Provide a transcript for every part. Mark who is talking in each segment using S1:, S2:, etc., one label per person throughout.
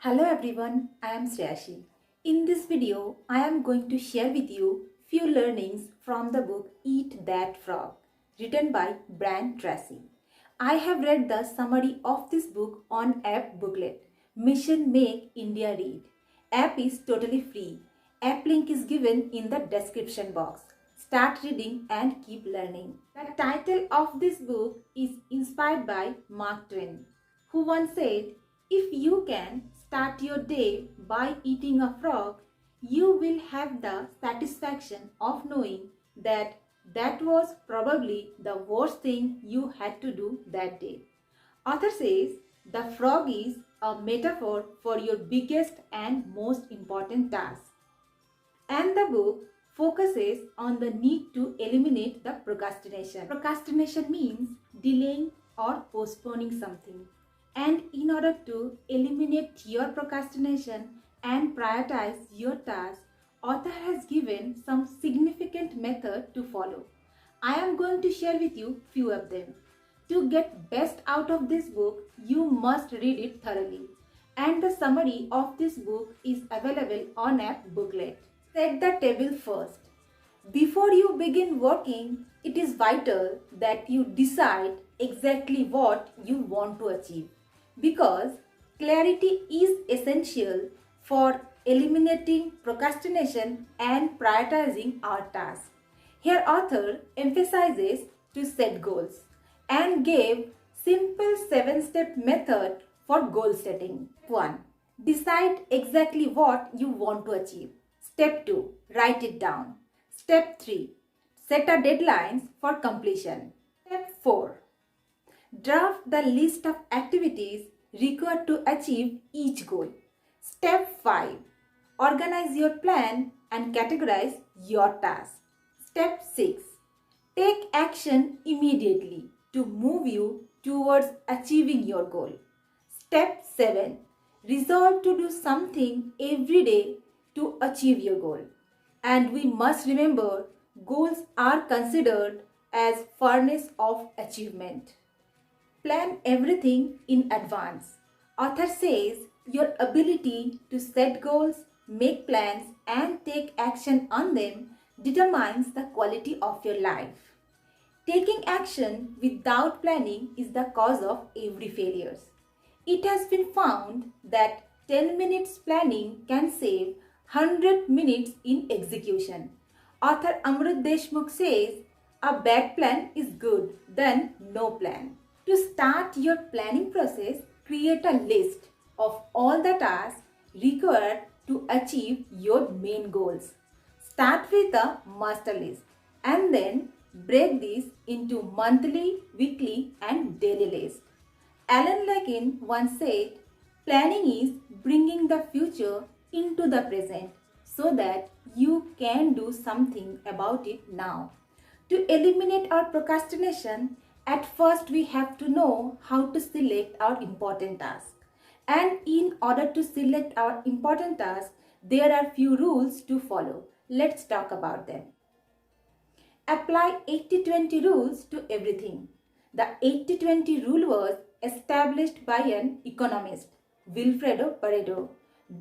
S1: Hello everyone, I am Sriyashi. In this video, I am going to share with you few learnings from the book Eat That Frog, written by Brian Tracy. I have read the summary of this book on app Booklet, Mission Make India Read. App is totally free. App link is given in the description box. Start reading and keep learning. The title of this book is inspired by Mark Twain, who once said, "If you can start your day by eating a frog, you will have the satisfaction of knowing that that was probably the worst thing you had to do that day." Author says the frog is a metaphor for your biggest and most important task. And the book focuses on the need to eliminate the procrastination. Procrastination means delaying or postponing something. And in order to eliminate your procrastination and prioritize your task, author has given some significant method to follow. I am going to share with you few of them. To get best out of this book, you must read it thoroughly. And the summary of this book is available on app Booklet. Set the table first. Before you begin working, it is vital that you decide exactly what you want to achieve, because clarity is essential for eliminating procrastination and prioritizing our tasks. Here author emphasizes to set goals and gave simple 7-step method for goal setting. 1. Decide exactly what you want to achieve. Step 2. Write it down. Step 3. Set a deadlines for completion. Step 4. Draft the list of activities required to achieve each goal. Step 5. Organize your plan and categorize your tasks. Step 6. Take action immediately to move you towards achieving your goal. Step 7. Resolve to do something every day to achieve your goal. And we must remember, goals are considered as furnace of achievement. Plan everything in advance. Author says your ability to set goals, make plans, and take action on them determines the quality of your life. Taking action without planning is the cause of every failure. It has been found that 10 minutes planning can save 100 minutes in execution. Author Amrut Deshmukh says, "A bad plan is good than no plan." To start your planning process, create a list of all the tasks required to achieve your main goals. Start with a master list and then break this into monthly, weekly, and daily lists. Alan Lakin once said, "Planning is bringing the future into the present so that you can do something about it now." To eliminate our procrastination, at first we have to know how to select our important tasks. And in order to select our important tasks, there are few rules to follow. Let's talk about them. Apply 80-20 rules to everything. The 80-20 rule was established by an economist, Wilfredo Pareto,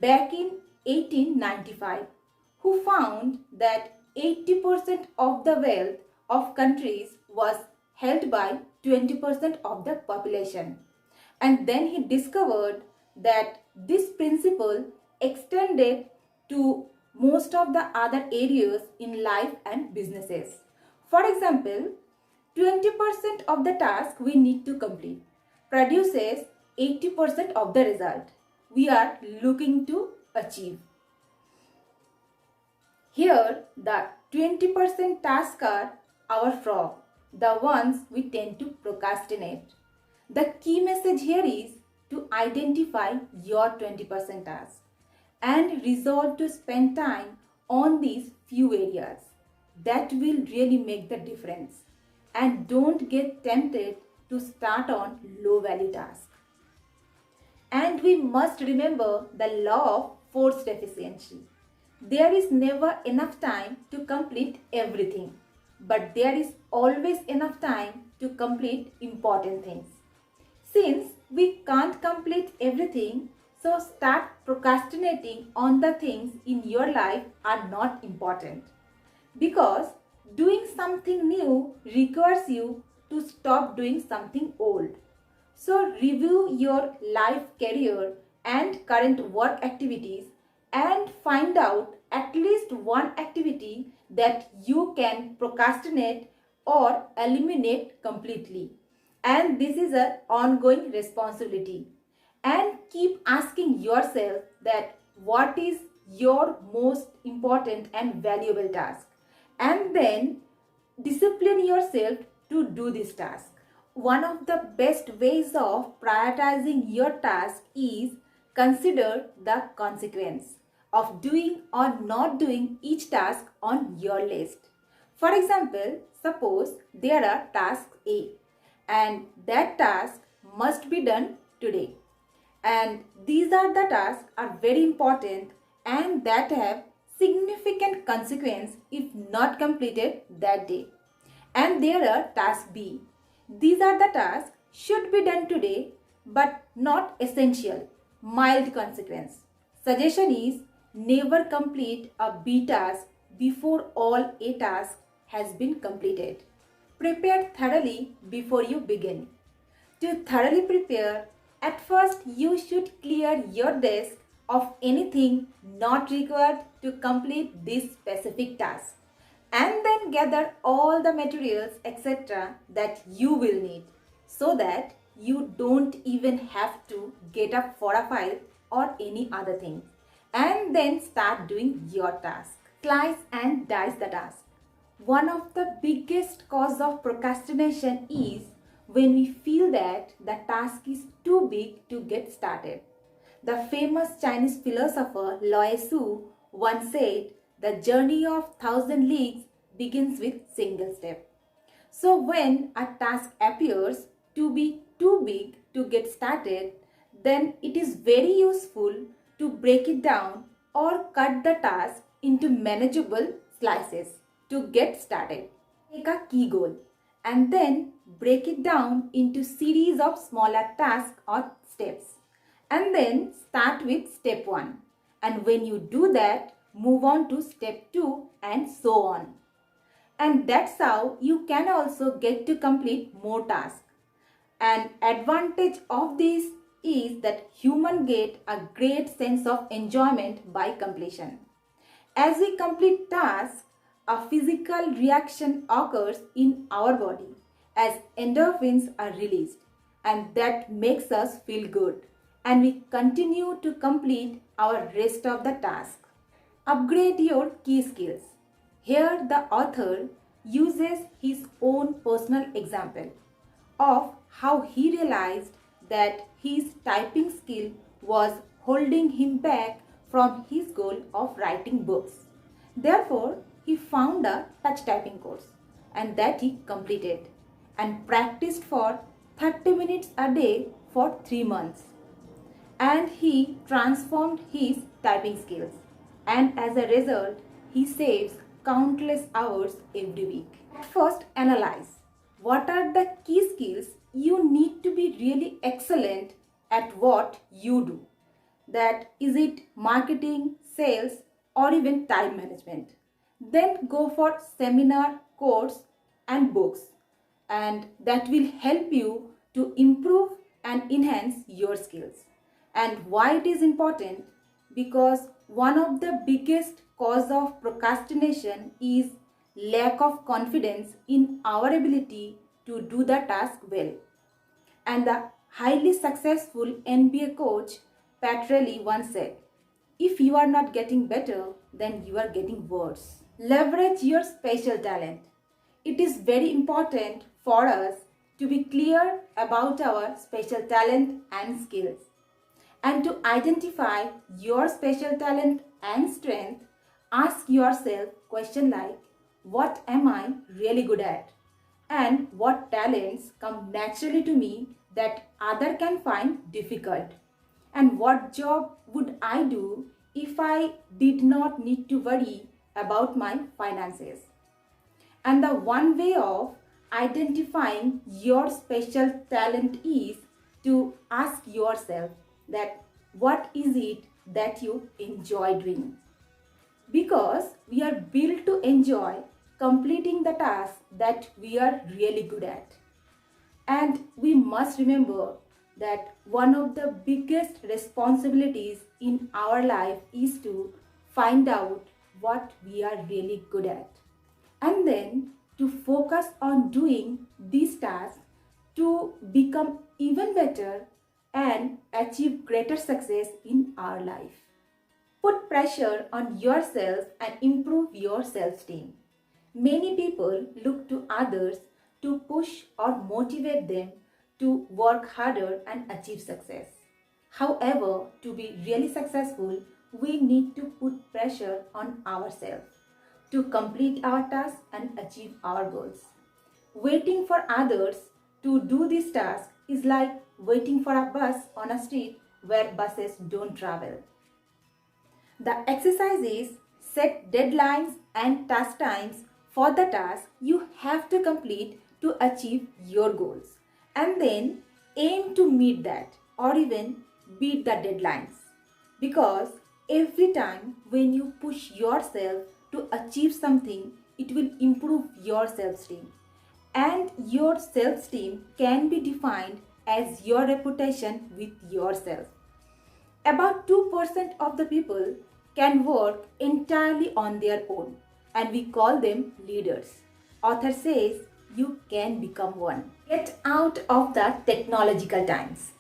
S1: back in 1895, who found that 80% of the wealth of countries was held by 20% of the population. And then he discovered that this principle extended to most of the other areas in life and businesses. For example, 20% of the task we need to complete produces 80% of the result we are looking to achieve. Here, the 20% tasks are our frog, the ones we tend to procrastinate. The key message here is to identify your 20% tasks and resolve to spend time on these few areas. That will really make the difference. And don't get tempted to start on low value tasks. And we must remember the law of forced efficiency. There is never enough time to complete everything, but there is always enough time to complete important things. Since we can't complete everything, So start procrastinating on the things in your life are not important. Because doing something new requires you to stop doing something old. So review your life, career, and current work activities and find out at least one activity that you can procrastinate or eliminate completely. And this is an ongoing responsibility. And keep asking yourself that what is your most important and valuable task, and then discipline yourself to do this task. One of the best ways of prioritizing your task is consider the consequence of doing or not doing each task on your list. For example, suppose there are tasks A and that task must be done today, and these are the tasks are very important and that have significant consequence if not completed that day. And there are task B, these are the tasks should be done today but not essential, mild consequence. Suggestion is never complete a B task before all A tasks has been completed. Prepare thoroughly before you begin. To thoroughly prepare, at first you should clear your desk of anything not required to complete this specific task, and then gather all the materials etc. that you will need, so that you don't even have to get up for a file or any other thing, and then start doing your task. Slice and dice the task. One of the biggest cause of procrastination is when we feel that the task is too big to get started. The famous Chinese philosopher Lao Tzu once said, "The journey of thousand leagues begins with single step." So when a task appears to be too big to get started, then it is very useful to break it down or cut the task into manageable slices to get started. Take a key goal and then break it down into series of smaller tasks or steps. And then start with step 1. And when you do that, move on to step 2 and so on. And that's how you can also get to complete more tasks. An advantage of this is that humans get a great sense of enjoyment by completion. As we complete tasks, a physical reaction occurs in our body as endorphins are released, and that makes us feel good, and we continue to complete our rest of the task. Upgrade your key skills. Here the author uses his own personal example of how he realized that his typing skill was holding him back from his goal of writing books. Therefore, he found a touch typing course and that he completed and practiced for 30 minutes a day for 3 months. And he transformed his typing skills, and as a result, he saves countless hours every week. First, analyze what are the key skills you need to be really excellent at what you do. That is it marketing, sales, or even time management. Then go for seminar, course, and books, and that will help you to improve and enhance your skills. And why it is important? Because one of the biggest cause of procrastination is lack of confidence in our ability to do the task well. And the highly successful NBA coach Pat Riley once said, "If you are not getting better, then you are getting worse." Leverage your special talent. It is very important for us to be clear about our special talent and skills. And to identify your special talent and strength, ask yourself questions like, what am I really good at? And what talents come naturally to me that other can find difficult? And what job would I do if I did not need to worry about my finances? And the one way of identifying your special talent is to ask yourself that what is it that you enjoy doing? Because we are built to enjoy completing the task that we are really good at. And we must remember that one of the biggest responsibilities in our life is to find out what we are really good at. And then to focus on doing these tasks to become even better and achieve greater success in our life. Put pressure on yourself and improve your self-esteem. Many people look to others to push or motivate them to work harder and achieve success. However, to be really successful, we need to put pressure on ourselves to complete our tasks and achieve our goals. Waiting for others to do this task is like waiting for a bus on a street where buses don't travel. The exercises set deadlines and task times for the task you have to complete to achieve your goals, and then aim to meet that or even beat the deadlines. Because every time when you push yourself to achieve something, it will improve your self-esteem. And your self-esteem can be defined as your reputation with yourself. About 2% of the people can work entirely on their own, and we call them leaders. Author says you can become one. Get out of the technological times.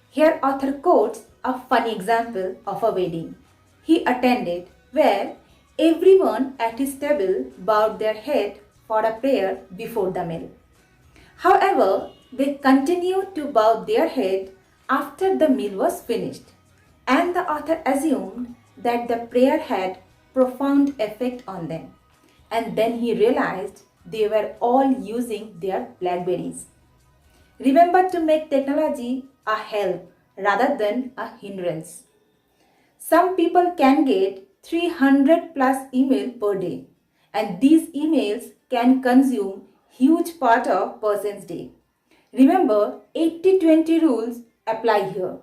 S1: Here author quotes a funny example of a wedding he attended where everyone at his table bowed their head for a prayer before the meal. However, they continued to bow their head after the meal was finished, and the author assumed that the prayer had profound effect on them. And then he realized they were all using their Blackberries. Remember to make technology a help rather than a hindrance. Some people can get 300 plus email per day, and these emails can consume huge part of person's day. Remember, 80-20 rules apply here,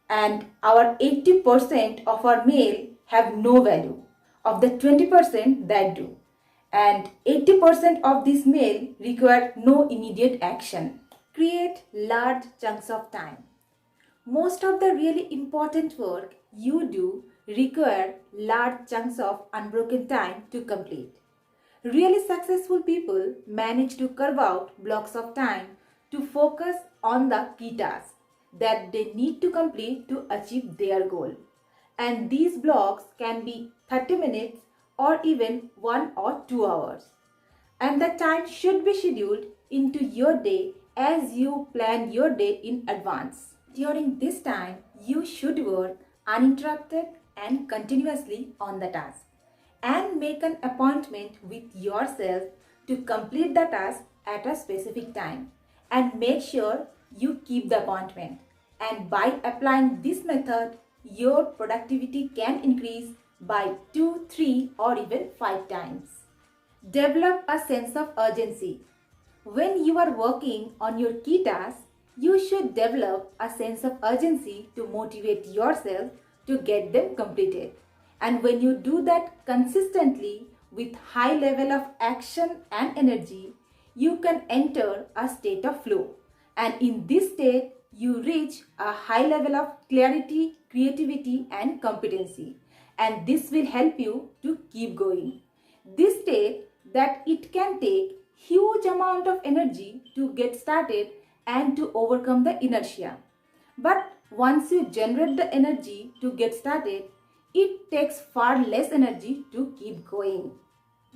S1: and our 80% of our mail have no value of the 20% that do, and 80% of this mail require no immediate action. Create large chunks of time. Most of the really important work you do require large chunks of unbroken time to complete. Really successful people manage to carve out blocks of time to focus on the key tasks that they need to complete to achieve their goal. And these blocks can be 30 minutes or even 1 or 2 hours. And the time should be scheduled into your day as you plan your day in advance. During this time, you should work uninterrupted and continuously on the task and make an appointment with yourself to complete the task at a specific time, and make sure you keep the appointment. And by applying this method, your productivity can increase by 2, 3 or even 5 times. Develop a sense of urgency. When you are working on your key tasks, you should develop a sense of urgency to motivate yourself to get them completed. And when you do that consistently with high level of action and energy, you can enter a state of flow. And in this state, you reach a high level of clarity, creativity and competency. And this will help you to keep going. This state that it can take huge amount of energy to get started and to overcome the inertia. But once you generate the energy to get started, it takes far less energy to keep going.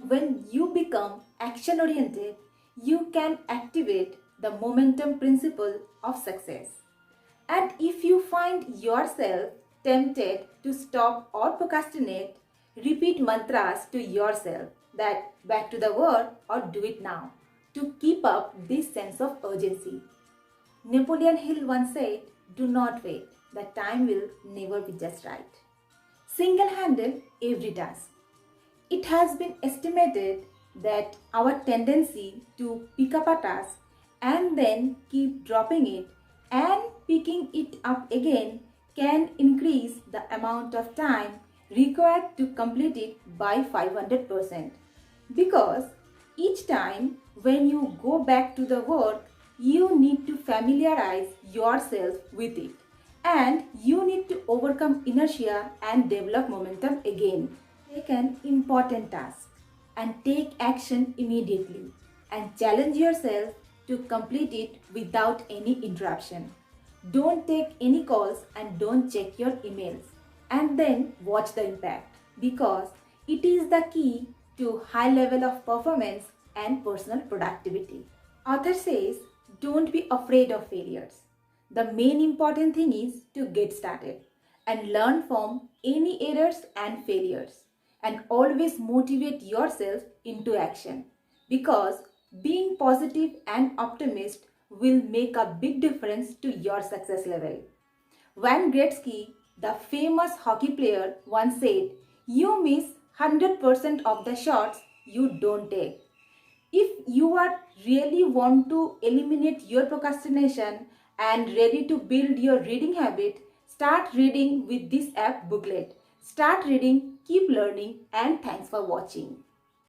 S1: When you become action oriented, you can activate the momentum principle of success. And if you find yourself tempted to stop or procrastinate, repeat mantras to yourself that back to the work or do it now to keep up this sense of urgency. Napoleon Hill once said, "Do not wait, the time will never be just right." Single-handle every task. It has been estimated that our tendency to pick up a task and then keep dropping it and picking it up again can increase the amount of time required to complete it by 500%. Because each time when you go back to the work, you need to familiarize yourself with it, and you need to overcome inertia and develop momentum again. Take an important task and take action immediately, and challenge yourself to complete it without any interruption. Don't take any calls and don't check your emails, and then watch the impact, because it is the key to high level of performance and personal productivity. Author says, don't be afraid of failures. The main important thing is to get started and learn from any errors and failures, and always motivate yourself into action, because being positive and optimist will make a big difference to your success level. Wayne Gretzky, the famous hockey player, once said, "You miss 100% of the shots you don't take." If you are really want to eliminate your procrastination and ready to build your reading habit, start reading with this app Booklet. Start reading, keep learning, and thanks for watching.